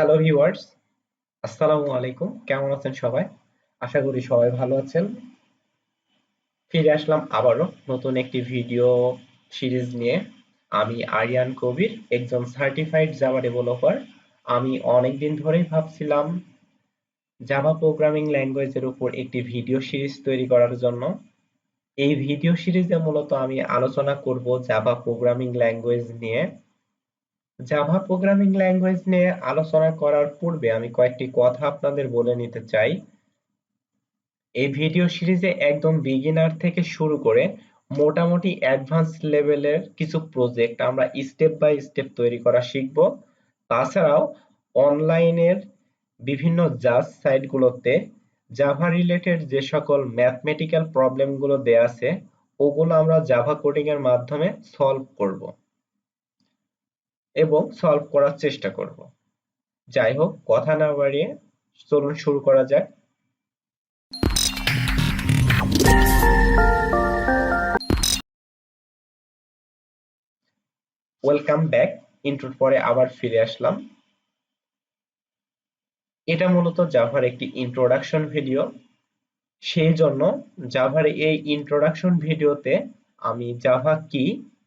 Hello viewers, আসসালামু আলাইকুম। কেমন আছেন সবাই? আশা করি সবাই ভালো আছেন। ফিরে আসলাম আবারও নতুন একটি ভিডিও সিরিজ নিয়ে। আমি আরিয়ান কবির, একজন সার্টিফাইড জাভা ডেভেলপার। আমি অনেকদিন ধরেই ভাবছিলাম জাভা প্রোগ্রামিং ল্যাঙ্গুয়েজের উপর একটি ভিডিও সিরিজ তৈরি করার জন্য। এই ভিডিও সিরিজে মূলত আমি আলোচনা করব জাভা প্রোগ্রামিং ল্যাঙ্গুয়েজ নিয়ে। জাভা প্রোগ্রামিং ল্যাঙ্গুয়েজ নিয়ে আলোচনা করার পূর্বে আমি কয়েকটি কথা আপনাদের বলে নিতে চাই। এই ভিডিও সিরিজে একদম বিগিনার থেকে শুরু করে মোটামুটি অ্যাডভান্স লেভেলের কিছু প্রজেক্ট আমরা স্টেপ বাই স্টেপ তৈরি করা শিখব। তাছাড়াও অনলাইনের বিভিন্ন জাজ সাইটগুলোতে জাভা রিলেটেড যে সকল ম্যাথমেটিক্যাল প্রবলেমগুলো দেয়া আছে ওগুলো আমরা জাভা কোডিং এর মাধ্যমে সলভ করব এবং সলভ করার চেষ্টা করব। যাই হোক, কথা না বাড়িয়ে চলুন শুরু করা যাক। Welcome back. ইন্ট্রোর পরে আবার ফিরে আসলাম। এটা মূলত জাভার একটি ইন্ট্রোডাকশন ভিডিও। সেই জন্য জাভার এই ইন্ট্রোডাকশন ভিডিওতে আমি জাভা কি,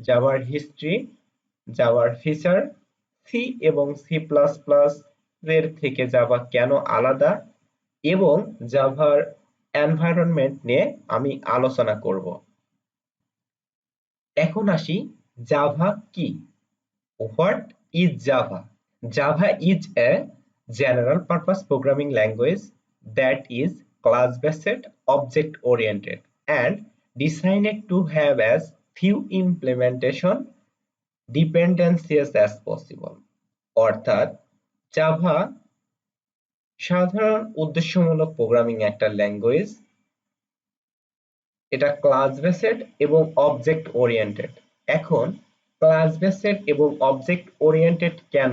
জাভার হিস্ট্রি, জাভার ফিচার, সি এবং সি প্লাস প্লাস এর থেকে জাভা কেন আলাদা এবং জাভার এনভায়রনমেন্ট নিয়ে আমি আলোচনা করব। এখন আসি, জাভা কি? What is Java? Java is a general-purpose programming language that is class-based, object-oriented, and designed to have as few implementation dependencies as possible. অর্থাৎ জাভা সাধারণ উদ্দেশ্যমূলক প্রোগ্রামিং একটা ল্যাঙ্গুয়েজ। এটা ক্লাস বেসড এবং অবজেক্ট ওরিয়েন্টেড। এখন class based এবং object oriented কেন?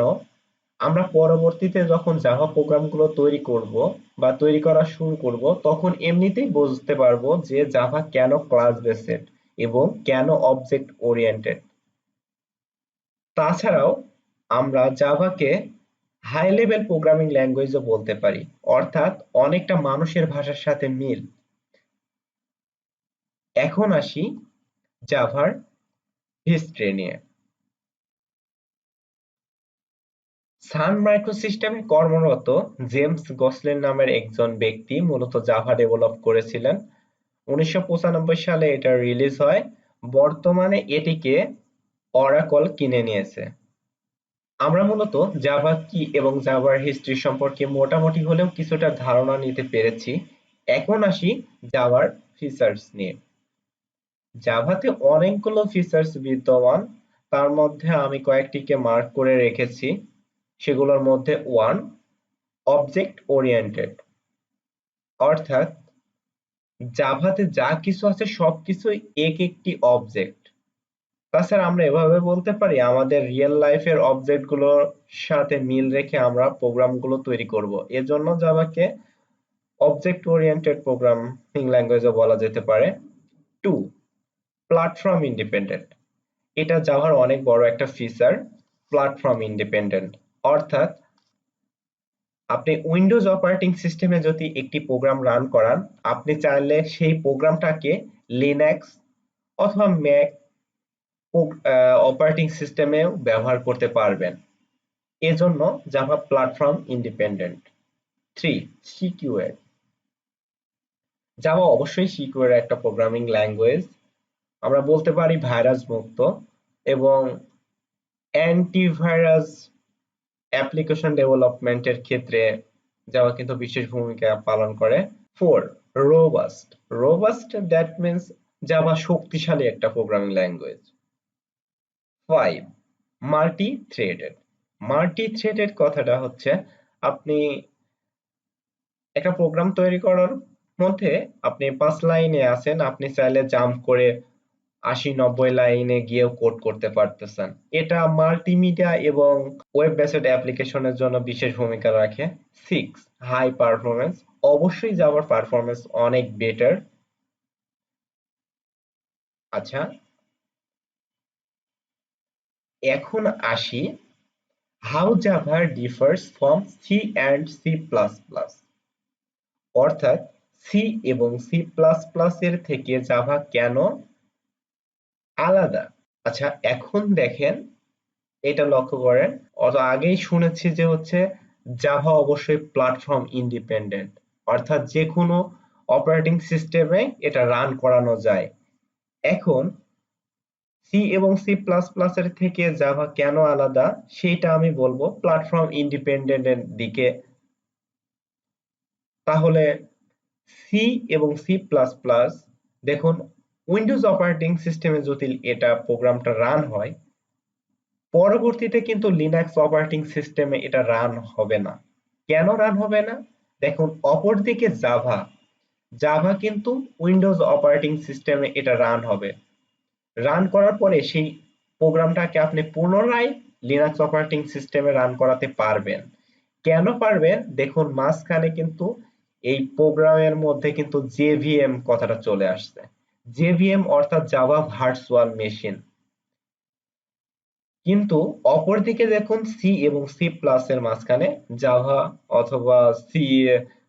আমরা পরবর্তীতে যখন জাভা প্রোগ্রামগুলো তৈরি করব বা তৈরি করা শুরু করব তখন এমনিতেই বুঝতে পারবো যে জাভা কেন ক্লাস বেসড এবং কেন অবজেক্ট ওরিয়েন্টেড। তাছাড়াও আমরা জাভাকে হাই লেভেল প্রোগ্রামিং ল্যাঙ্গুয়েজও বলতে পারি, অর্থাৎ অনেকটা মানুষের ভাষার সাথে মিল। এখন আসি জাভার হিস্ট্রি নিয়ে। সান মাইক্রোসিস্টেমে কর্মরত জেমস গসলিন নামের একজন ব্যক্তি মূলত জাভা ডেভেলপ করেছিলেন। 1995 সালে এটা রিলিজ হয়। বর্তমানে এটিকে অরাকল কিনে নিয়েছে। আমরা মূলত জাভা কি এবং জাভার হিস্ট্রি সম্পর্কে মোটামুটি হলেও কিছুটা ধারণা নিতে পেরেছি। এখন আসি জাভার ফিচার্স নিয়ে। জাভাতে অনেকগুলো ফিচার্স বিদ্যমান, তার মধ্যে আমি কয়েকটিকে মার্ক করে রেখেছি। সেগুলোর মধ্যে 1, অবজেক্ট ওরিয়েন্টেড, অর্থাৎ জাভাতে যা কিছু আছে সবকিছুই এক একটি অবজেক্ট। তাছাড়া আমরা এভাবে বলতে পারি আমাদের রিয়েল লাইফের অবজেক্ট গুলোর সাথে মিল রেখে আমরা প্রোগ্রামগুলো তৈরি করব। এজন্য জাভাকে অবজেক্ট ওরিয়েন্টেড প্রোগ্রামিং ল্যাঙ্গুয়েজও বলা যেতে পারে। 2, প্ল্যাটফর্ম ইন্ডিপেন্ডেন্ট। এটা জাভার অনেক বড় একটা ফিচার। প্ল্যাটফর্ম ইন্ডিপেন্ডেন্ট অর্থাৎ আপনি উইন্ডোজ অপারেটিং সিস্টেমে যদি একটি প্রোগ্রাম রান করান, আপনি চাইলে সেই প্রোগ্রামটাকে লিনাক্স অথবা ম্যাক অপারেটিং সিস্টেমেও ব্যবহার করতে পারবেন। এজন্য Java platform independent. 3, secure. Java অবশ্যই সিকিউর একটা প্রোগ্রামিং ল্যাঙ্গুয়েজ। আমরা বলতে পারি ভাইরাস মুক্ত এবং অ্যান্টিভাইরাস অ্যাপ্লিকেশন ডেভেলপমেন্টের ক্ষেত্রে জাভা কিন্তু বিশেষ ভূমিকা পালন করে। 4, robust. Robust that means Java শক্তিশালী একটা programming language. 5, multi threaded. Multi threaded কথাটা হচ্ছে আপনি একটা প্রোগ্রাম তৈরি করার মধ্যে আপনি 5 লাইনে আছেন, আপনি চাইলে জাম্প করে 80-90 লাইনে গিয়েও কোড করতে পারতেছেন। এটা মাল্টিমিডিয়া এবং ওয়েব বেসড অ্যাপ্লিকেশনের জন্য বিশেষ ভূমিকা রাখে। 6, হাই পারফরম্যান্স। অবশ্যই জাভার পারফরম্যান্স অনেক বেটার। আচ্ছা, এখন আসি How Java differs from C and C++, অর্থাৎ সি এবং সি প্লাস প্লাস এর থেকে জাভা কেন আলাদা। আচ্ছা, এখন দেখেন, এটা লক্ষ্য করেন, অত আগেই শুনেছি যে হচ্ছে জাভা অবশ্যই প্ল্যাটফর্ম ইন্ডিপেন্ডেন্ট, অর্থাৎ যে কোনো অপারেটিং সিস্টেমে এটা রান করানো যায়। এখন সি এবং সি প্লাস প্লাস এর থেকে জাভা কেন আলাদা সেটা আমি বলবো প্ল্যাটফর্ম ইন্ডিপেন্ডেন্টের দিকে। তাহলে সি এবং সি প্লাস প্লাস, দেখুন, উইন্ডোজ অপারেটিং সিস্টেমে যদি এটা প্রোগ্রামটা রান হয়, পরবর্তীতে কিন্তু লিনাক্স অপারেটিং সিস্টেমে এটা রান হবে না। কেন রান হবে না? দেখুন, অপরদিকে জাভা জাভা কিন্তু উইন্ডোজ অপারেটিং সিস্টেমে এটা রান হবে। রান করার পরে সেই প্রোগ্রামটাকে আপনি পুনরায় লিনাক্স অপারেটিং সিস্টেমে রান করাতে পারবেন। কেন পারবেন? দেখুন, মাঝখানে কিন্তু এই প্রোগ্রামের মধ্যে কিন্তু জেভিএম কথাটা চলে আসছে। জেভিএম অর্থাৎ জাভা ভার্চুয়াল মেশিন। কিন্তু অপরদিকে দেখুন, সি এবং সি প্লাস এর মাঝখানে জাভা অথবা সি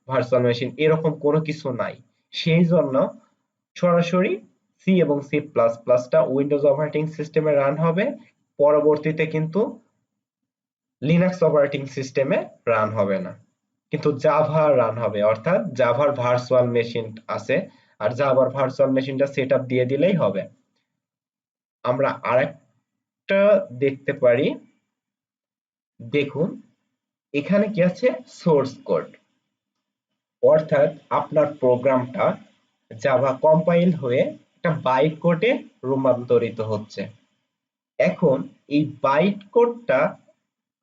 ভার্চুয়াল মেশিন এরকম কোনো কিছু নাই। সেই জন্য সরাসরি সি এবং সি প্লাস প্লাসটা উইন্ডোজ অপারেটিং সিস্টেমে রান হবে, পরবর্তীতে কিন্তু লিনাক্স অপারেটিং সিস্টেমে রান হবে না, কিন্তু জাভা রান হবে, অর্থাৎ জাভার ভার্চুয়াল মেশিন আছে, আর জাভার ভার্চুয়াল মেশিনটা সেট আপ দিয়ে দিলেই হবে। আমরা আরেকটা দেখতে পারি, দেখুন এখানে কি আছে, সোর্স কোড, অর্থাৎ আপনার প্রোগ্রামটা জাভা কম্পাইল হয়ে একটা বাইট কোডে রূপান্তরিত হচ্ছে। এখন এই বাইট কোডটা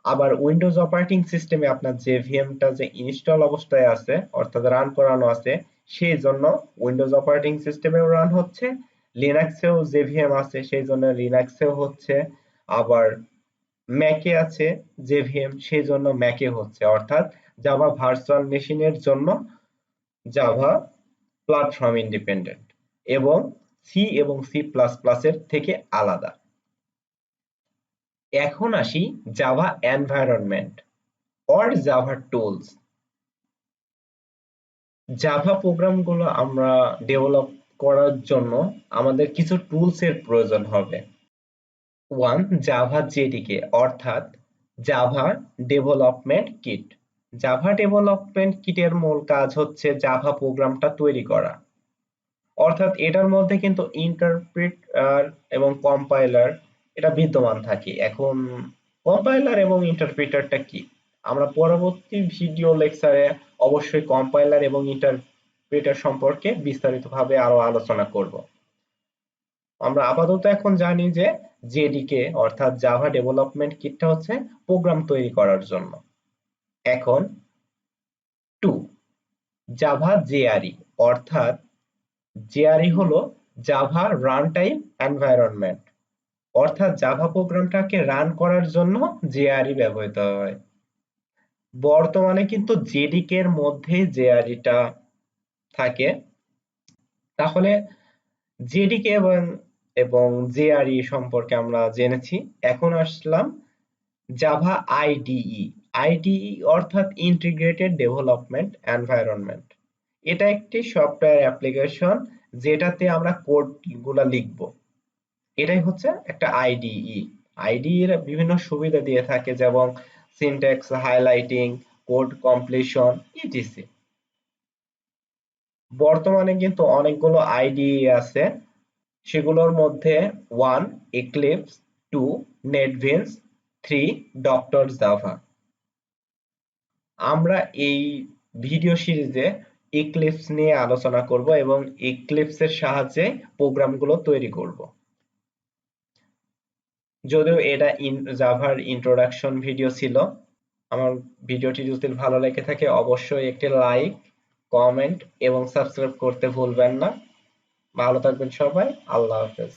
আবার উইন্ডোজ অপারেটিং সিস্টেমে আপনার জেভিএমটা যে ইনস্টল অবস্থায় আছে, অর্থাৎ রান করানো আছে, সেই জন্য উইন্ডোজ অপারেটিং সিস্টেমেও রান হচ্ছে, লিনাক্সেও জেভিএম আছে সেই জন্য লিনাক্সেও হচ্ছে, আবার ম্যাকে আছে জেভিএম সেই জন্য ম্যাকে হচ্ছে, অর্থাৎ জাভা ভার্চুয়াল মেশিনের জন্য জাভা প্ল্যাটফর্ম ইন্ডিপেন্ডেন্ট এবং সি এবং সি প্লাস প্লাস এর থেকে আলাদা। এখন আসি Java environment or Java tools. Java প্রোগ্রামগুলো আমরা ডেভেলপ করার জন্য আমাদের কিছু টুলস এর প্রয়োজন হবে। 1. জাভা জেডিকে অর্থাৎ Java development kit. Java development কিটের মূল কাজ হচ্ছে জাভা প্রোগ্রামটা তৈরি করা, অর্থাৎ এটার মধ্যে কিন্তু ইন্টারপ্রিটার এবং কম্পাইলার এটা বিদ্যমান থাকে। এখন কম্পাইলার এবং ইন্টারপ্রিটারটা কি, আমরা পরবর্তী ভিডিও লেকচারে অবশ্যই কম্পাইলার এবং ইন্টারপ্রিটার সম্পর্কে বিস্তারিতভাবে আরো আলোচনা করব। আমরা আপাতত এখন জানি যে জেডিকে অর্থাৎ জাভা ডেভেলপমেন্ট কিটটা হচ্ছে প্রোগ্রাম তৈরি করার জন্য। এখন 2. জাভা জেআরই অর্থাৎ জেআরই হলো জাভা রান টাইম এনভায়রনমেন্ট, অর্থাৎ জাভা প্রোগ্রামটাকে রান করার জন্য জেআরই ব্যবহৃত হয়। বর্তমানে কিন্তু জেডিকে এর মধ্যে জেআরইটা থাকে। তাহলে জেডিকে এবং জেআরই সম্পর্কে আমরা জেনেছি। এখন আসলাম জাভা আইডিই। আইডিই অর্থাৎ ইন্টিগ্রেটেড ডেভেলপমেন্ট এনভায়রনমেন্ট। এটা একটি সফটওয়্যার অ্যাপ্লিকেশন যেটাতে আমরা কোড গুলা লিখব। এটাই হচ্ছে একটা আইডিই। আইডিই এর বিভিন্ন সুবিধা দিয়ে থাকে, যেমন syntax highlighting, code completion etc. বর্তমানে কিন্তু অনেকগুলো আইডিই আছে, সেগুলোর মধ্যে 1. এক্লিপস, 2. নেটবিনস, 3. Doctor Java. আমরা এই ভিডিও সিরিজে এক্লিপস নিয়ে আলোচনা করব এবং এক্লিপস এর সাহায্যে প্রোগ্রামগুলো তৈরি করব। যদিও এটা জাভার ইন্ট্রোডাকশন ভিডিও ছিল। আমার ভিডিওটি যদি ভালো লেগে থাকে অবশ্যই একটি লাইক, কমেন্ট এবং সাবস্ক্রাইব করতে ভুলবেন না। ভালো থাকবেন সবাই, আল্লাহ হাফেজ।